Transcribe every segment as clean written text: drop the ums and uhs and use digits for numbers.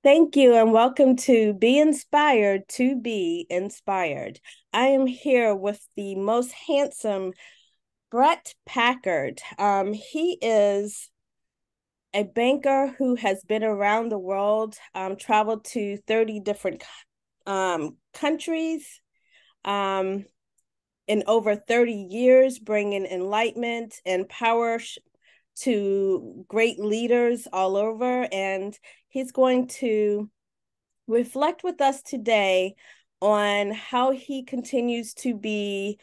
Thank you, and welcome to Be Inspired to Be Inspired. I am here with the most handsome Bret Packard. He is a banker who has been around the world, traveled to 30 different countries um, in over 30 years, bringing enlightenment and power to great leaders all over. And he's going to reflect with us today on how he continues to be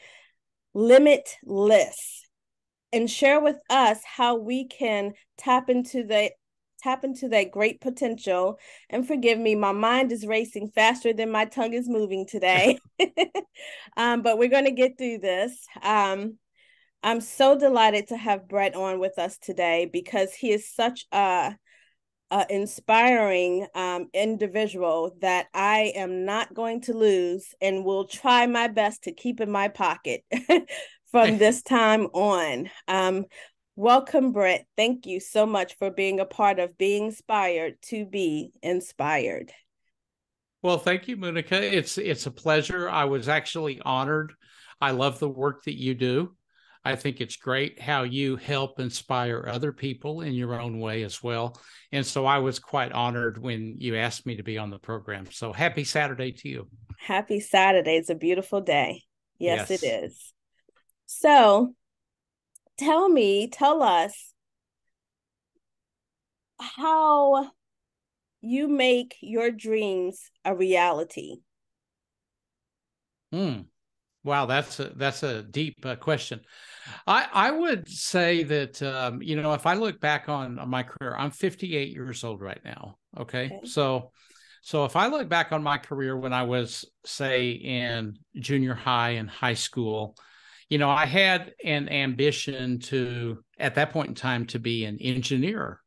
limitless and share with us how we can tap into that great potential. And forgive me, my mind is racing faster than my tongue is moving today. But we're going to get through this. I'm so delighted to have Bret on with us today because he is such a inspiring individual that I am not going to lose and will try my best to keep in my pocket from this time on. Welcome, Bret. Thank you so much for being a part of Being Inspired to Be Inspired. Well, thank you, Monica. It's a pleasure. I was actually honored. I love the work that you do. I think it's great how you help inspire other people in your own way as well. And so I was quite honored when you asked me to be on the program. So happy Saturday to you. Happy Saturday. It's a beautiful day. Yes, it Yes. is. So tell us how you make your dreams a reality. Hmm. Wow, that's a deep question. I would say that if I look back on my career, I'm 58 years old right now. Okay, Okay. so if I look back on my career when I was, say, in junior high and high school, I had an ambition to, at that point in time, to be an engineer,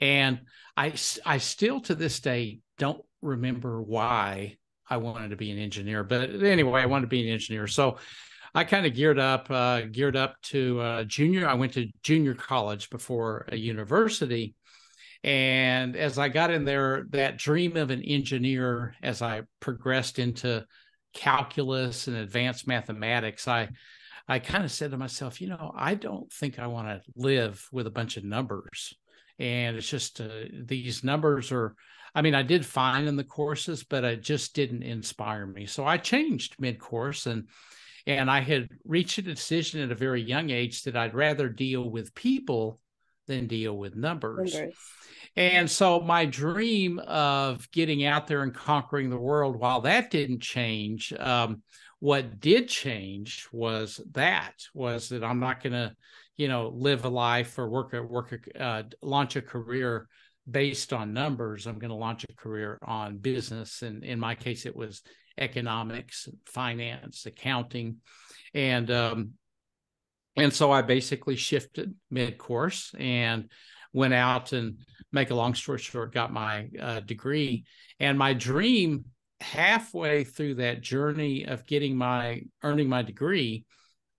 and I still to this day don't remember why I wanted to be an engineer. But anyway, I wanted to be an engineer. So I kind of geared up to junior. I went to junior college before a university. And as I got in there, that dream of an engineer, as I progressed into calculus and advanced mathematics, I kind of said to myself, I don't think I want to live with a bunch of numbers. And it's just these numbers are, I mean, I did fine in the courses, but it just didn't inspire me. So I changed mid course, and I had reached a decision at a very young age that I'd rather deal with people than deal with numbers. Numbers. And so my dream of getting out there and conquering the world, while that didn't change, what did change was that I'm not going to, live a life or launch a career based on numbers. I'm going to launch a career on business, and in my case, it was economics, finance, accounting, and um, and so I basically shifted mid course and went out and, make a long story short, got my degree. And my dream halfway through that journey of earning my degree,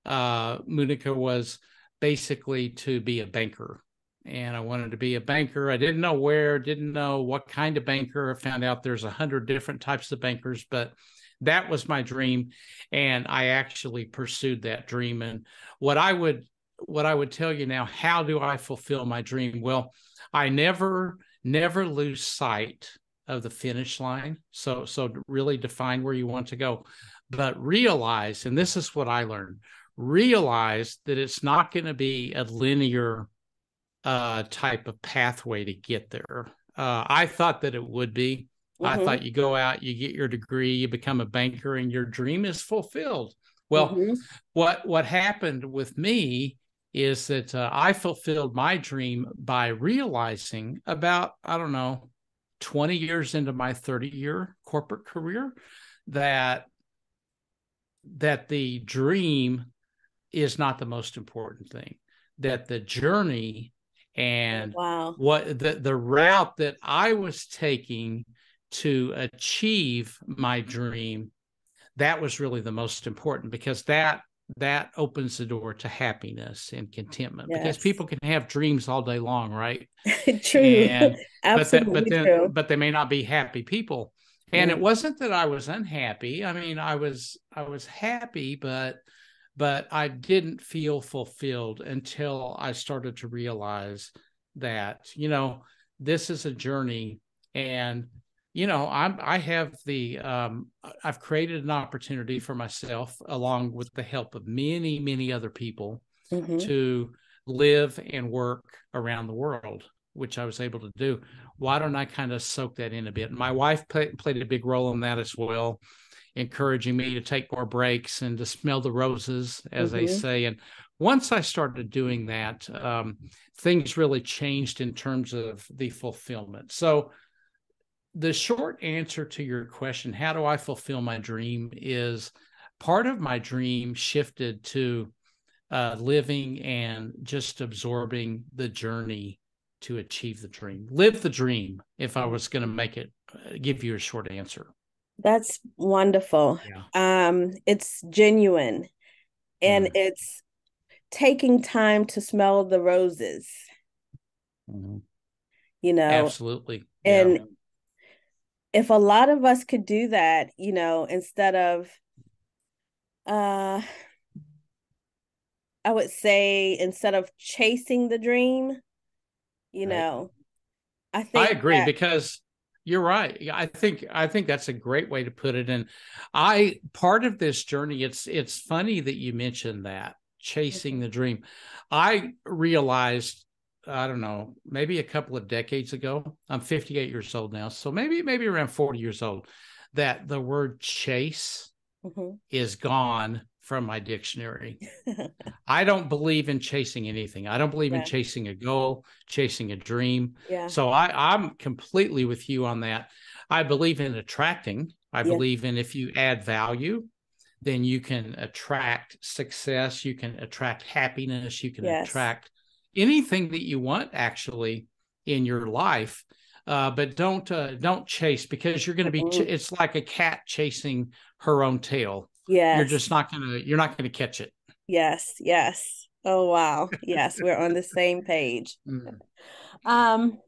Monica, was basically to be a banker. And I wanted to be a banker. I didn't know where, didn't know what kind of banker. I found out there's 100 different types of bankers, but that was my dream. And I actually pursued that dream. And what I would what I would tell you now, how do I fulfill my dream? Well, I never lose sight of the finish line. So really define where you want to go, but realize, and this is what I learned, realize that it's not going to be a linear type of pathway to get there. I thought that it would be. I Mm-hmm. thought you go out, you get your degree, you become a banker, and your dream is fulfilled. Well, Mm-hmm. what happened with me is that I fulfilled my dream by realizing about, I don't know, 20 years into my 30-year corporate career that the dream is not the most important thing, that the journey and Wow. what the route that I was taking to achieve my dream, that was really the most important, because that opens the door to happiness and contentment, because Yes. people can have dreams all day long, right? True. And Absolutely true. but they may not be happy people. And it Mm, wasn't that I was unhappy. I mean, I was happy, but I didn't feel fulfilled until I started to realize that, this is a journey. And I have I've created an opportunity for myself, along with the help of many, many other people, hmm to live and work around the world, which I was able to do. Why don't I kind of soak that in a bit? My wife played a big role in that as well, encouraging me to take more breaks and to smell the roses, as they hmm say. And once I started doing that, things really changed in terms of the fulfillment. So the short answer to your question, how do I fulfill my dream, is part of my dream shifted to living and just absorbing the journey to achieve the dream. Live the dream, if I was going to make it, give you a short answer. That's wonderful. Yeah. It's genuine and Mm. it's taking time to smell the roses, Mm-hmm. you know, Absolutely. Yeah. and if a lot of us could do that, instead of uh I would say instead of chasing the dream, you Right. know, I I think agree, that because you're right. I think that's a great way to put it. And I part of this journey, it's funny that you mentioned that, chasing the dream. I realized, I don't know, maybe a couple of decades ago. I'm 58 years old now, so maybe around 40 years old, that the word chase Mhm. is gone from my dictionary. I don't believe in chasing anything. I don't believe in Yeah, chasing a goal, chasing a dream. yeah, So I'm completely with you on that. I believe in attracting. I yeah, believe in, if you add value, then you can attract success, you can attract happiness, you can yes, attract anything that you want, actually, in your life. But don't chase, because you're going to be. Mhm. It's like a cat chasing her own tail. Yes, You're not gonna catch it. yes, yes. Oh wow. Yes, we're on the same page. Mm. Um,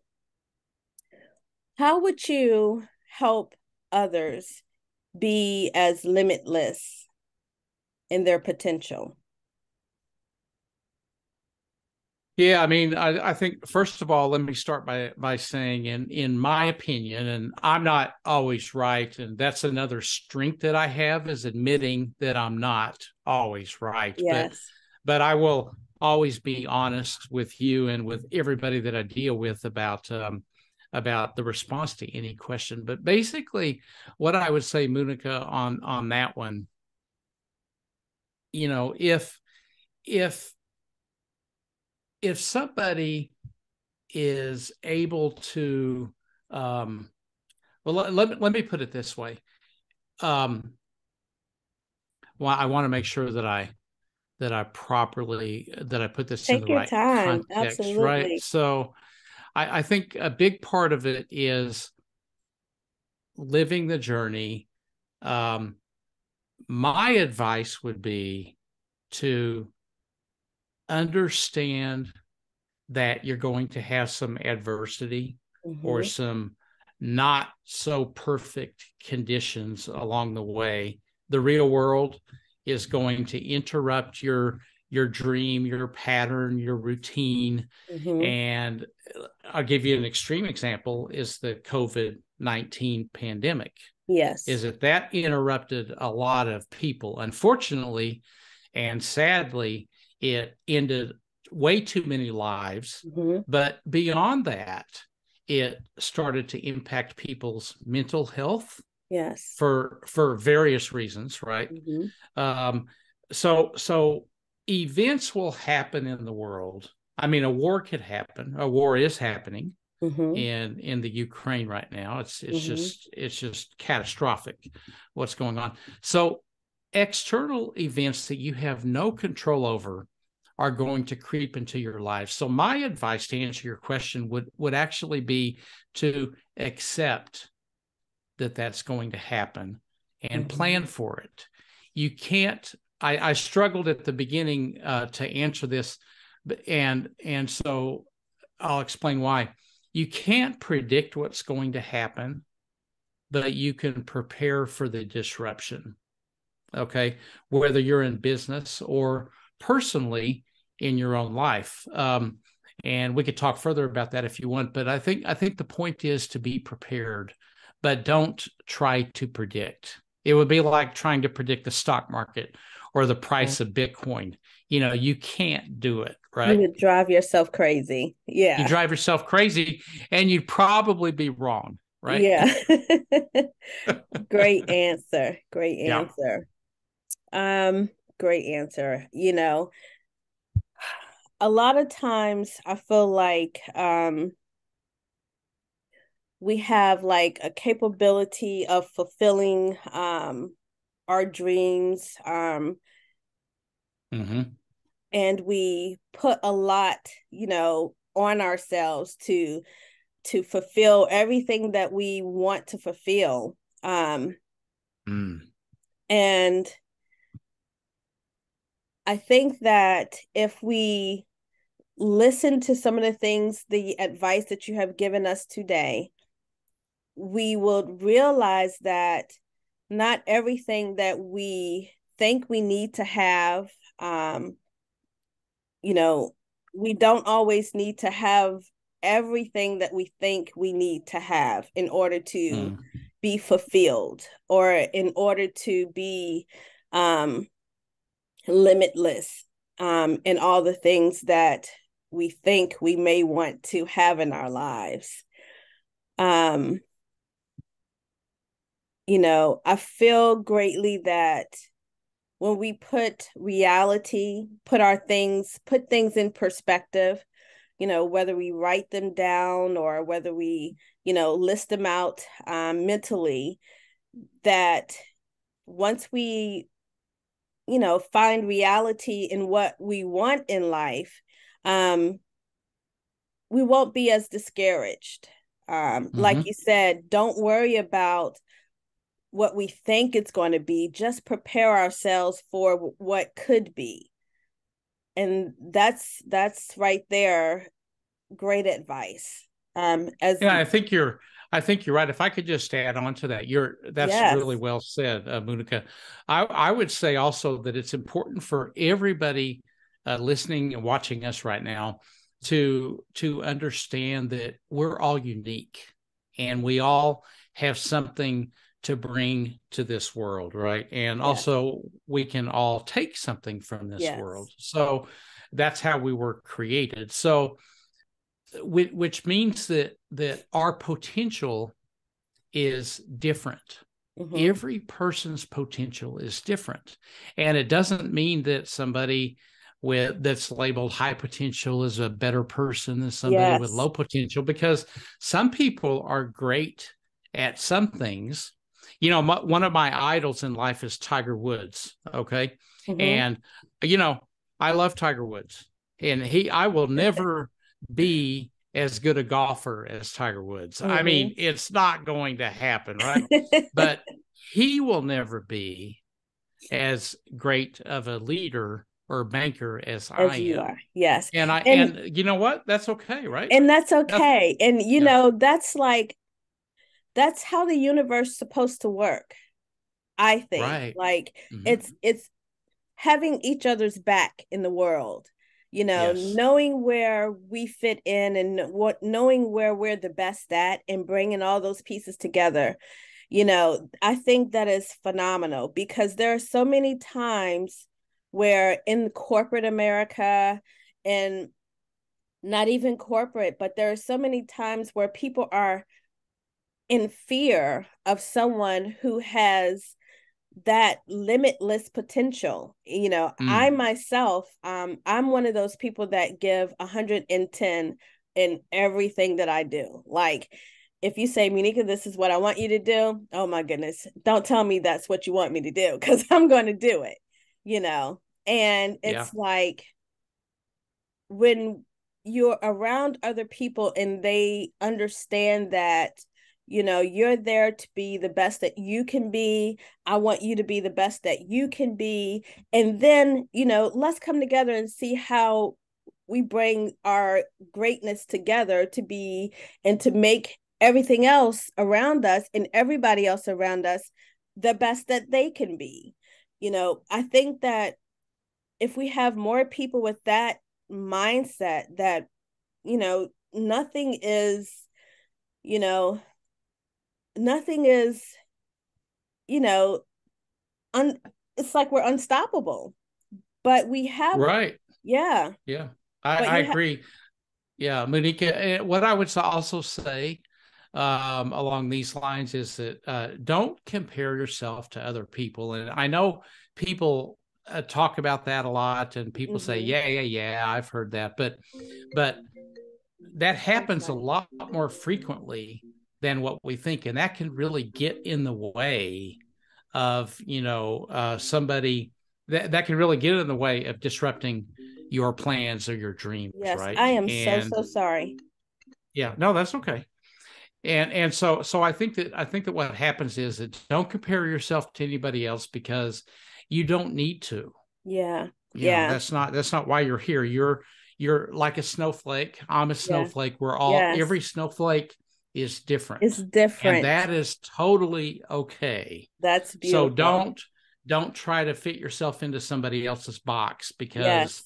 how would you help others be as limitless in their potential? Yeah, I mean, I think, first of all, let me start by saying, in my opinion, and I'm not always right, and that's another strength that I have, is admitting that I'm not always right, Yes. but I will always be honest with you and with everybody that I deal with about the response to any question. But basically, what I would say, Monica, on that one, if if if somebody is able to, um, well, let me put it this way. um, well, I want to make sure that I put this in Take the your right time. context, right? Absolutely. So I think a big part of it is living the journey. um, my advice would be to understand that you're going to have some adversity or hmm some not so perfect conditions along the way. The real world is going to interrupt your dream, your pattern, your routine. hmm And I'll give you an extreme example, is the COVID-19 pandemic. Yes. Is that interrupted a lot of people, unfortunately, and sadly, it ended way too many lives. hmm But beyond that, it started to impact people's mental health Yes. for various reasons, right? hmm Um, so events will happen in the world. I mean, a war could happen. A war is happening hmm in the Ukraine right now. hmm It's just catastrophic what's going on. So external events that you have no control over are going to creep into your life. So my advice, to answer your question, would actually be to accept that that's going to happen and hmm plan for it. You can't I struggled at the beginning to answer this, and so I'll explain why. You can't predict what's going to happen, but you can prepare for the disruption. Okay, whether you're in business or personally in your own life. And we could talk further about that if you want, but I think the point is to be prepared, but don't try to predict. It would be like trying to predict the stock market or the price of Bitcoin. You can't do it, You right? would drive yourself crazy. You Yeah. drive yourself crazy and you'd probably be wrong, right? Yeah. Great answer. Great Yeah. answer. Um, Great answer. A lot of times I feel like we have like a capability of fulfilling our dreams, Mm-hmm. and we put a lot, on ourselves to fulfill everything that we want to fulfill. Mm. And I think that if we listen to some of the things, the advice that you have given us today, we will realize that not everything that we think we need to have, you know, we don't always need to have everything that we think we need to have in order to Mm. be fulfilled or in order to be um, limitless in all the things that we think we may want to have in our lives. Um, I feel greatly that when we put things in perspective, whether we write them down or whether we, list them out mentally, that once we, find reality in what we want in life, we won't be as discouraged. Like Mm-hmm. you said, don't worry about what we think it's going to be. Just prepare ourselves for what could be. And that's right there. Great advice. As Yeah, I think you're right. If I could just add on to that, that's really Yes. well said, Monica. I would say also that it's important for everybody listening and watching us right now to understand that we're all unique and we all have something to bring to this world, right? And Yes. also we can all take something from this Yes. world. So that's how we were created. So which means that our potential is different. Mm-hmm. Every person's potential is different, and it doesn't mean that somebody that's labeled high potential is a better person than somebody with Yes. low potential, because some people are great at some things. One of my idols in life is Tiger Woods. Okay, Mm-hmm. and I love Tiger Woods, and I will never be as good a golfer as Tiger Woods. I Mm-hmm. mean, it's not going to happen, right? But he will never be as great of a leader or banker as I As you am. are. Yes. And And you know what? That's okay, right? that's That's okay. And yeah, that's how the universe is supposed to work. I think right. like Mm-hmm. it's having each other's back in the world, Yes. knowing where we fit in and knowing where we're the best at and bringing all those pieces together. I think that is phenomenal because there are so many times where in corporate America, and not even corporate, but there are so many times where people are in fear of someone who has that limitless potential. I Mm. myself, I'm one of those people that give 110 in everything that I do. Like, if you say, Monica, this is what I want you to do, oh my goodness, don't tell me that's what you want me to do, because I'm going to do it, you know. And Yeah. it's like when you're around other people and they understand that you're there to be the best that you can be. I want you to be the best that you can be. And then, let's come together and see how we bring our greatness together to be and to make everything else around us and everybody else around us the best that they can be. I think that if we have more people with that mindset, that, nothing is, you know, nothing is, you know, it's like we're unstoppable. But we have, Right. yeah. Yeah. But I you have, agree. Yeah, Monica, what I would also say along these lines is that don't compare yourself to other people. And I know people talk about that a lot, and people say, mm-hmm. yeah, I've heard that. But that I'm happens a sorry. lot more frequently than what we think. And that can really get in the way of, somebody that can really get in the way of disrupting your plans or your dreams, Yes, right? I am so, And so sorry. yeah, no, that's okay. And so I think that what happens is that don't compare yourself to anybody else, because you don't need to. Yeah. Yeah. That's not why you're here. You're like a snowflake. I'm a Yeah. snowflake. Yes. Every snowflake is It's different, and different. that is totally okay. That's So beautiful. don't try to fit yourself into somebody else's box, because Yes.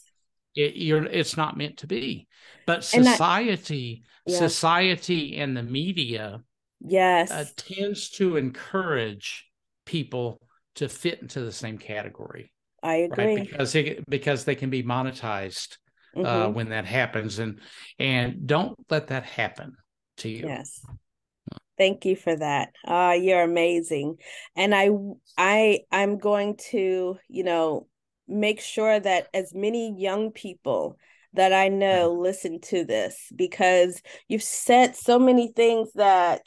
it's not meant to be. But And I, yeah. society and the media Yes. tends to encourage people to fit into the same category, I right? agree. Because they can be monetized Mm-hmm. when that happens, and don't let that happen to you. Yes. Thank you for that. You're amazing. And I'm going to, make sure that as many young people that I know listen to this, because you've said so many things that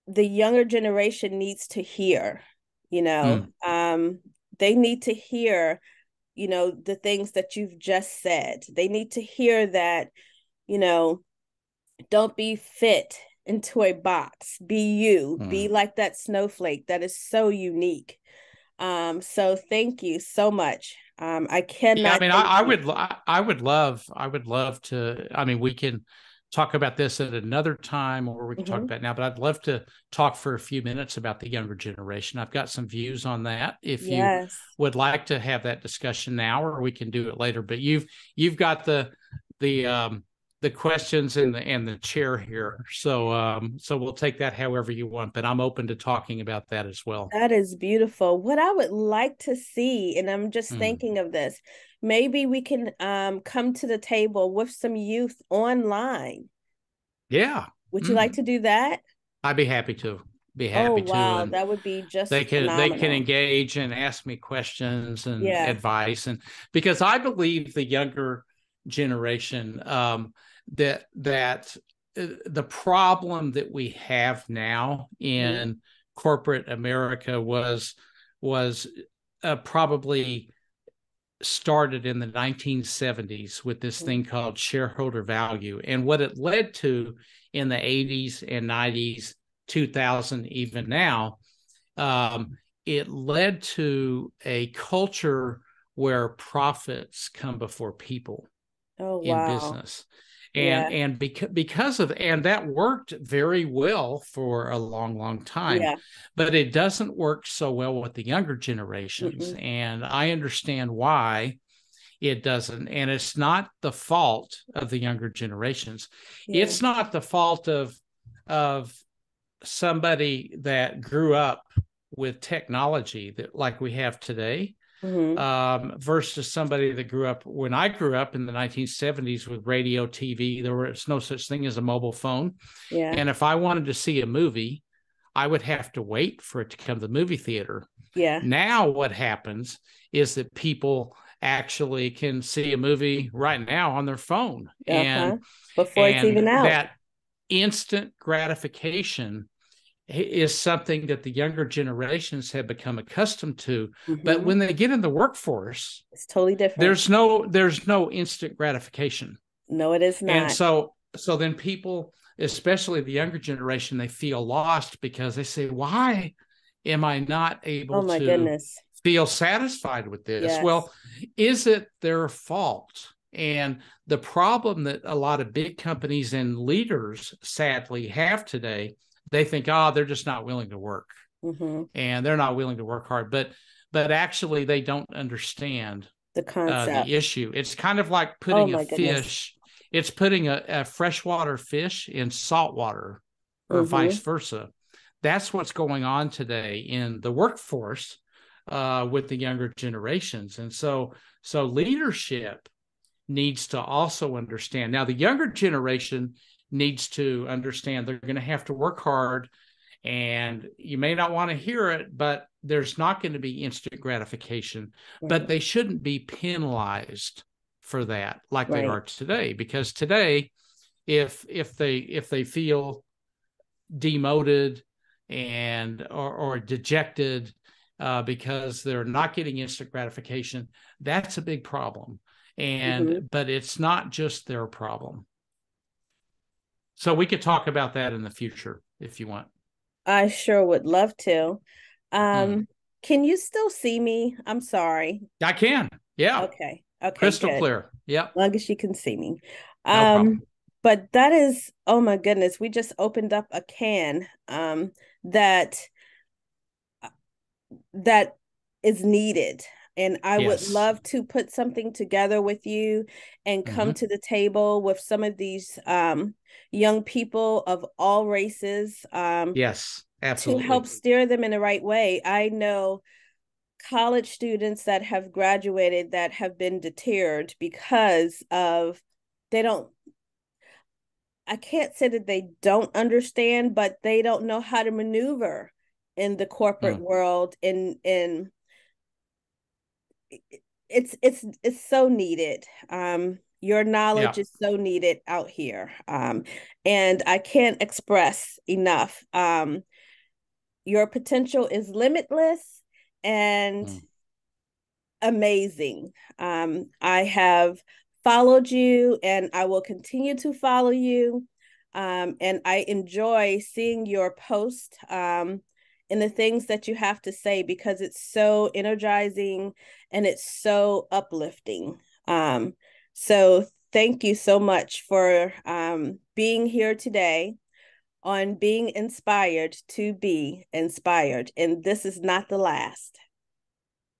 the younger generation needs to hear, you know. Mm. Um, they need to hear, the things that you've just said. They need to hear that, you know, don't be fit into a box. Be you. Be Mm. like that snowflake that is so unique. So thank you so much. I Yeah, I cannot mean, thank you. I would love to. I mean, we can talk about this at another time, or we can talk Mm-hmm. about it now. But I'd love to talk for a few minutes about the younger generation. I've got some views on that. If you Yes. would like to have that discussion now, or we can do it later. But you've got the the questions and the chair here, so we'll take that however you want. But I'm open to talking about that as well. That is beautiful. What I would like to see, and I'm just Mm. thinking of this, maybe we can come to the table with some youth online. Yeah. Would you like Mm. to do that? I'd be happy to. Be Oh, happy to. wow. And That would be just they can phenomenal. engage and ask me questions and Yeah. advice, and because I believe the younger generation, that the problem that we have now Mm-hmm. in corporate America was probably started in the 1970s with this thing called shareholder value, and what it led to in the 80s and 90s, 2000, even now. It led to a culture where profits come before people Oh, in wow. business, Yeah. and because of, and that worked very well for a long time, Yeah. but it doesn't work so well with the younger generations, Mm-mm. and I understand why it doesn't. And it's not the fault of the younger generations. Yeah. It's not the fault of somebody that grew up with technology that like we have today, Mm-hmm. versus somebody that grew up, when I grew up in the 1970s with radio, TV. There was no such thing as a mobile phone, Yeah. and if I wanted to see a movie, I would have to wait for it to come to the movie theater. Yeah. Now what happens is that people actually can see a movie right now on their phone, Uh-huh. and Before it's even and out. that instant gratification is something that the younger generations have become accustomed to. But Mm-hmm. when they get in the workforce, It's totally different. there's no instant gratification. No, it is And not. so then people especially the younger generation, they feel lost because they say, why am I not Oh able my to goodness. feel satisfied with this? Yes. Well, is it their fault? And the problem that a lot of big companies and leaders sadly have today, they think, oh, they're just not willing to work, Mm-hmm. and they're not willing to work hard. But actually, they don't understand The the concept. issue. It's kind of like Oh putting a my goodness. fish. It's putting a freshwater fish in salt water, or Mm-hmm. vice versa. That's what's going on today in the workforce with the younger generations. And so leadership needs to also understand. Now, the younger generation needs to understand they're going to have to work hard, and you may not want to hear it, but there's not going to be instant gratification, but Right. they shouldn't be penalized for that like they Right. are today. Because today, if they feel demoted and or dejected because they're not getting instant gratification, that's a big problem. Mm-hmm. But it's not just their problem. So we could talk about that in the future if you want. I sure would love to. Mm. Um, can you still see me? I'm sorry. I can. Yeah. Okay. Okay, Crystal good. clear. Yep. Long as you can see me. No Um, problem. but that is, oh my goodness, we just opened up a can that that is needed. And I would Yes. love to put something together with you and come Mm-hmm. to the table with some of these young people of all races Yes. to help Absolutely. steer them in the right way. I know college students that have graduated that have been deterred because of they don't I can't say that they don't understand, but they don't know how to maneuver in the corporate Mm. world in it's so needed. Your knowledge Yeah. is so needed out here. And I can't express enough. Your potential is limitless and Mm. amazing. I have followed you and I will continue to follow you. And I enjoy seeing your post and the things that you have to say because it's so energizing and it's so uplifting. So thank you so much for being here today on being inspired to be inspired. And this is not the last.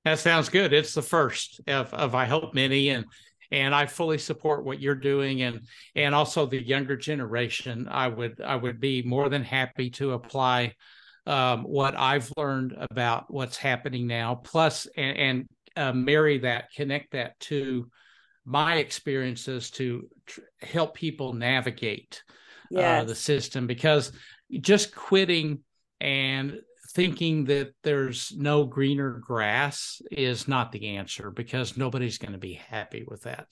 That sounds good. It's the first of I hope many, and I fully support what you're doing, and also the younger generation. I would be more than happy to apply what I've learned about what's happening now, plus and marry that, connect that to my experiences to help people navigate the Yes. system, because just quitting and thinking that there's no greener grass is not the answer, because nobody's going to be happy with that.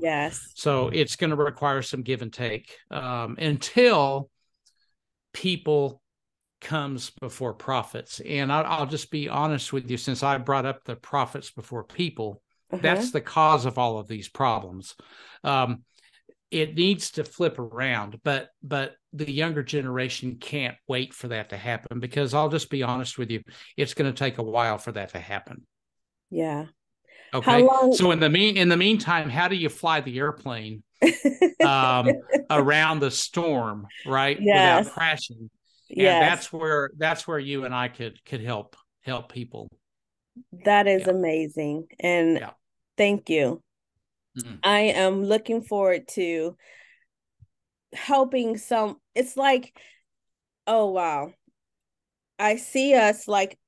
Yes. So it's going to require some give and take until people comes before profits. And I'll just be honest with you, since I brought up the profits before people, Uh-huh. that's the cause of all of these problems. Um, it needs to flip around, but the younger generation can't wait for that to happen, because I'll just be honest with you, it's going to take a while for that to happen. Yeah. How Okay, long? so in the meantime, how do you fly the airplane um, around the storm, right, without Yes. crashing? And Yes. that's where you and I could help people. That is Yeah, amazing. And yeah. thank you. Mhm. I am looking forward to helping some. It's like, oh, wow. I see us like,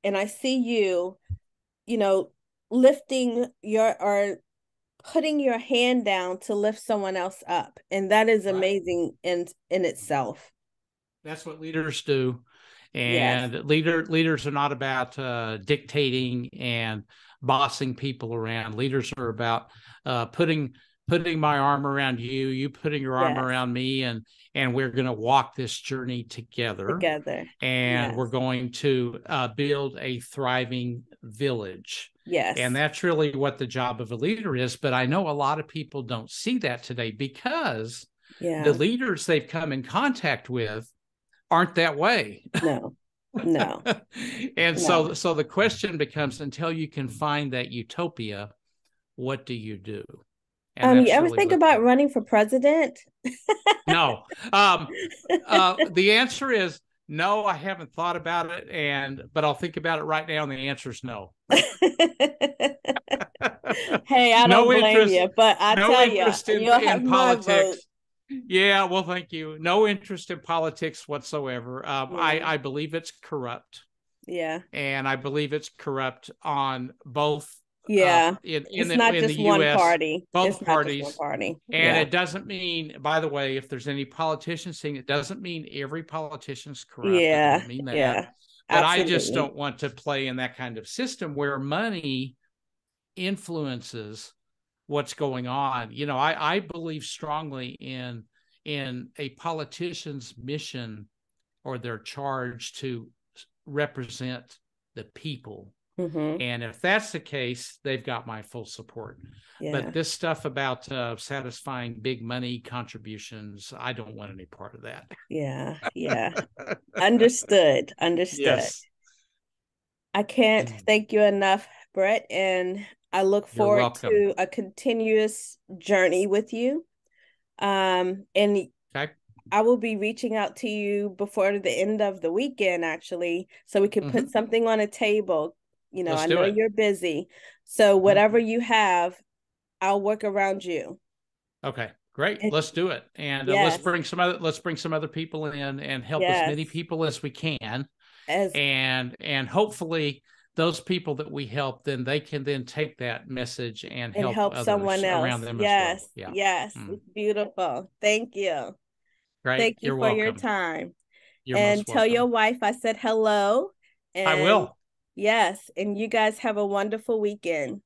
and I see you, you know, lifting your or putting your hand down to lift someone else up. And that is Right. amazing in itself. That's what leaders do. Yes. And leaders are not about dictating and bossing people around. Leaders are about putting my arm around you, you putting your arm Yes. around me, and we're going to walk this journey together, Together. and Yes. we're going to build a thriving village. And Yes. that's really what the job of a leader is. But I know a lot of people don't see that today, because The Yeah. leaders they've come in contact with aren't that way. No. No. And No. so the question becomes, until you can find that utopia, what do you do? And You that's ever really think what about running for president? no. The answer is no, I haven't thought about it, but I'll think about it right now, and the answer is no. Hey, I don't No blame interest, you, but I no tell you, interest you'll in have my vote. politics. Yeah, well, thank you. No interest in politics whatsoever. Yeah. I believe it's corrupt, Yeah. and I believe it's corrupt on both Yeah. in It's not the just one U.S. party. It's both not just one parties. party. And Yeah. it doesn't mean, by the way, if there's any politicians saying it doesn't mean every politician's corrupt. It Yeah. doesn't mean that. Yeah. But I just Absolutely. don't want to play in that kind of system where money influences what's going on. I believe strongly in a politician's mission or their charge to represent the people. Mm-hmm. And if that's the case, they've got my full support. Yeah. But this stuff about satisfying big money contributions, I don't want any part of that. Yeah. Yeah. Understood. Understood. Yes. I can't thank you enough, Bret, and I look You're forward welcome. to a continuous journey with you. And Okay. I will be reaching out to you before the end of the weekend, actually, so we can put something on a table. Let's I do know it. you're busy, so whatever you have, I'll work around you. Okay, great. And Let's do it. And yes, let's bring some other people in and help as yes, many people as we can. as And hopefully those people that we help, then they can then take that message and and help help someone others else. around them as well. Yes, Yeah. yes, Mm. it's beautiful. Thank you. Great. Thank you You're for your welcome. time. You're And most tell your welcome. wife I said hello. I And will. yes, and you guys have a wonderful weekend.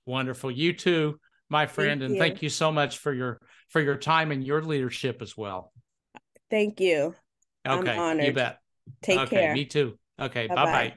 Wonderful. You too, my Thank friend, and you. thank you so much for your time and your leadership as well. Thank you. I'm Okay, you honored. bet. Take Okay, care. me too. Okay, Bye bye-bye. bye.